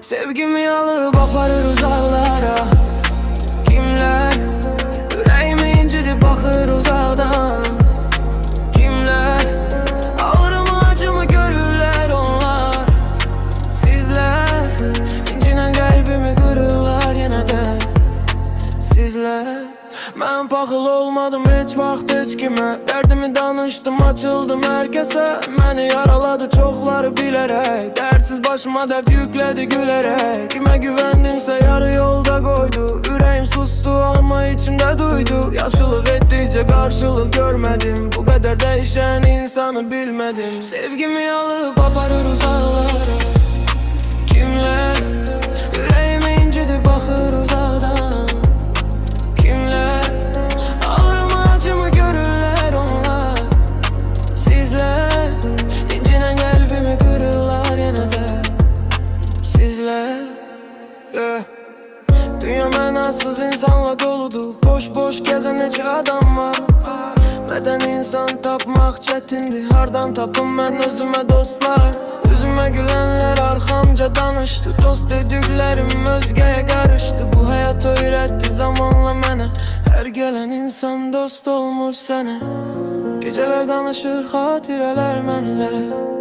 Sevgimi alıp aparır uzaklara. Kimler yüreğimi incitip bakır uzaktan. Kimler ağrımı acımı görürler onlar. Sizler incinen kalbimi kırırlar yine de. Sizler ben paxıl olmadım hiç vaxt heç kimə. Dərdimi danışdım, açıldım herkese. Məni yaraladı çoxları bilərək. Dərdsiz başıma dərd yüklədi gülərək. Kimə güvendimsə yarı yolda qoydu. Ürəyim sustu ama içimdə duydu. Yaxşılıq etdikcə qarşılıq görmədim. Bu qədər dəyişən insanı bilmədim. Sevgimi alıp aparır uzaqlara. Kimlər yüreğimi incitip baxır uzaqdan. Kimlər ağrımı acımı görürlər onlar. Sizlər incinen kalbimi kırırlar yine de. Sizlər Dünya mənasız insanla doludur. Boş boş gezen neçə adam var. Bədən insan tapmaq çətindir. Hardan tapım mən özümə dostlar. Üzümə gülenler arxamca danışdı. Dost dediklerim özgəyə qarışdı. Bu hayat öyrətdi zamanla mənə. Hər gələn insan dost olmur sənə. Gecələr danışır xatirələr mənlə.